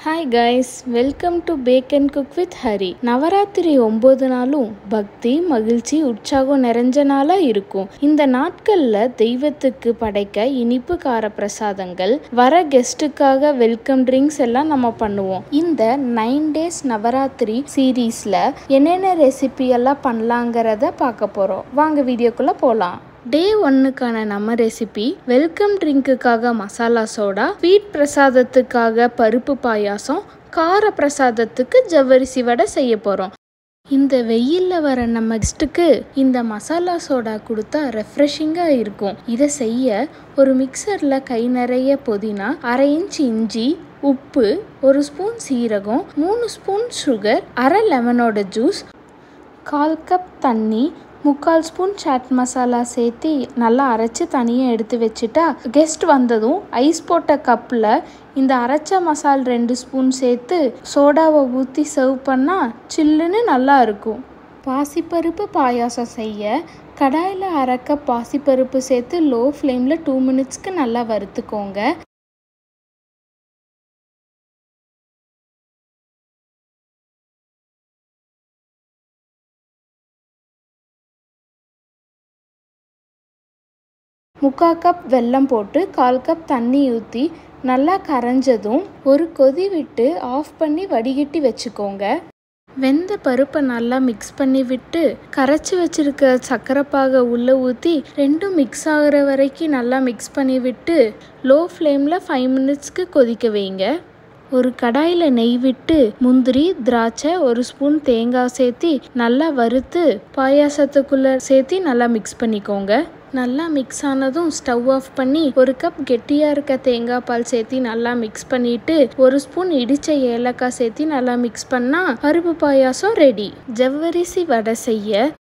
Hi guys, welcome to Bake and Cook with Hari. Navaratri 9 நாளும் பக்தி, மகிழ்ச்சி, உற்சாகம் நிறைஞ்ச நாளா இருக்கும். இந்த நாட்கள்ல தெய்வத்துக்கு படைக்க இனிப்பு கார பிரசாதங்கள், வர கெஸ்ட்டுக்காக வெல்கம் ட்ரிங்க்ஸ் எல்லாம் நம்ம பண்ணுவோம். இந்த 9 days நவராத்திரி சீரீஸ்ல என்னென்ன ரெசிபி எல்லாம் பண்ணலாங்கிறத பார்க்க போறோம். வாங்க வீடியோக்குள்ள போலாம். டே 1க்கான நம்ம ரெசிபி வெல்கம் ட்ரிங்க்குக்காக மசாலா சோடா, ஸ்வீட் பிரசாதத்துக்காக பருப்பு பாயாசம், கார பிரசாதத்துக்கு ஜவ்வரிசி வடை செய்ய போகிறோம். இந்த வெயிலில் வர நம்ம கெஸ்ட்டுக்கு இந்த மசாலா சோடா கொடுத்தா ரெஃப்ரெஷிங்காக இருக்கும். இதை செய்ய ஒரு மிக்சரில் கை நிறைய புதினா, 1/2 இன்ச் இஞ்சி, உப்பு, 1 ஸ்பூன் சீரகம், 3 ஸ்பூன் சுகர், 1/2 லெமனோட ஜூஸ், 1/4 கப் தண்ணி, 3/4 ஸ்பூன் சாட் மசாலா சேர்த்து நல்லா அரைச்சி தனியாக எடுத்து வச்சுட்டா கெஸ்ட் வந்ததும் ஐஸ் போட்ட கப்பில் இந்த அரைச்ச மசால் 2 ஸ்பூன் சேர்த்து சோடாவை ஊற்றி சர்வ் பண்ணால் சில்லுன்னு நல்லா இருக்கும். பாசிப்பருப்பு பாயாசம் செய்ய கடாயில் 1/2 கப் பாசிப்பருப்பு சேர்த்து லோ ஃப்ளேமில் 2 மினிட்ஸ்க்கு நல்லா வறுத்துக்கோங்க. முக்கால் கப் வெல்லம் போட்டு 1/4 கப் தண்ணி ஊற்றி நல்லா கரைஞ்சதும் ஒரு கொதி விட்டு ஆஃப் பண்ணி வடிகட்டி வச்சுக்கோங்க. வெந்த பருப்பை நல்லா மிக்ஸ் பண்ணி விட்டு கரைச்சி வச்சுருக்க சர்க்கரைப்பாகை உள்ளே ஊற்றி ரெண்டும் மிக்ஸ் ஆகிற வரைக்கும் நல்லா மிக்ஸ் பண்ணி விட்டு லோ ஃப்ளேமில் 5 மினிட்ஸ்க்கு கொதிக்க வைங்க. ஒரு கடாயில் நெய் விட்டு முந்திரி, திராட்சை, 1 ஸ்பூன் தேங்காய் சேர்த்து நல்லா வறுத்து பாயாசத்துக்குள்ளே சேர்த்து நல்லா மிக்ஸ் பண்ணிக்கோங்க. நல்லா மிக்ஸ் ஆனதும் ஸ்டவ் ஆஃப் பண்ணி 1 கப் கெட்டியாக இருக்க தேங்காய் பால் சேர்த்து நல்லா மிக்ஸ் பண்ணிவிட்டு 1 ஸ்பூன் இடித்த ஏலக்காய் சேர்த்து நல்லா மிக்ஸ் பண்ணால் பருப்பு பாயாசம் ரெடி. ஜவ்வரிசி வடை செய்ய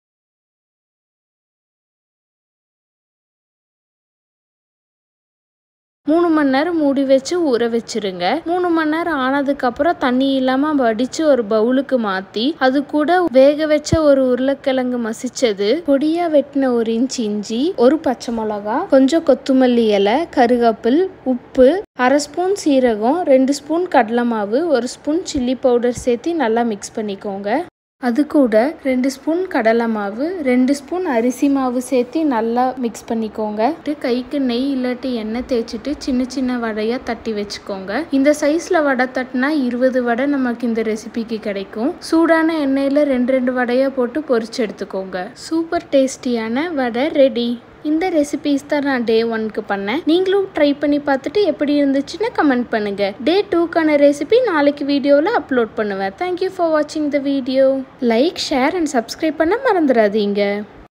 3 மணி நேரம் மூடி வச்சு ஊற வச்சுருங்க. 3 மணி நேரம் ஆனதுக்கப்புறம் தண்ணி இல்லாமல் வடித்து ஒரு பவுலுக்கு மாற்றி அது கூட வேக வச்ச ஒரு உருளைக்கிழங்கு மசிச்சது, பொடியாக வெட்டின 1 இன்ச் இஞ்சி, 1 பச்சை மிளகா, கொஞ்சம் கொத்தமல்லி இலை, கருவேப்பில், உப்பு, 1/2 ஸ்பூன் சீரகம், 2 ஸ்பூன் கடலை மாவு, 1 ஸ்பூன் சில்லி பவுடர் சேர்த்து நல்லா மிக்ஸ் பண்ணிக்கோங்க. அது கூட 2 ஸ்பூன் கடலை மாவு, 2 ஸ்பூன் அரிசி மாவு சேர்த்து நல்லா மிக்ஸ் பண்ணிக்கோங்க. கைக்கு நெய் இல்லாட்டி எண்ணெய் தேய்ச்சிட்டு சின்ன சின்ன வடையாக தட்டி வச்சுக்கோங்க. இந்த சைஸில் வடை தட்டினா 20 வடை நமக்கு இந்த ரெசிபிக்கு கிடைக்கும். சூடான எண்ணெயில் 2 வடையாக போட்டு பொரிச்சு எடுத்துக்கோங்க. சூப்பர் டேஸ்டியான வடை ரெடி. இந்த ரெசிபிஸ் தான் நான் டே 1க்கு பண்ணேன். நீங்களும் ட்ரை பண்ணி பார்த்துட்டு எப்படி இருந்துச்சுன்னு கமெண்ட் பண்ணுங்கள். டே 2க்கான ரெசிபி நாளைக்கு வீடியோவில் அப்லோட் பண்ணுவேன். தேங்க்யூ ஃபார் வாட்சிங் the video. Like, share and subscribe பண்ண மறந்துடாதீங்க.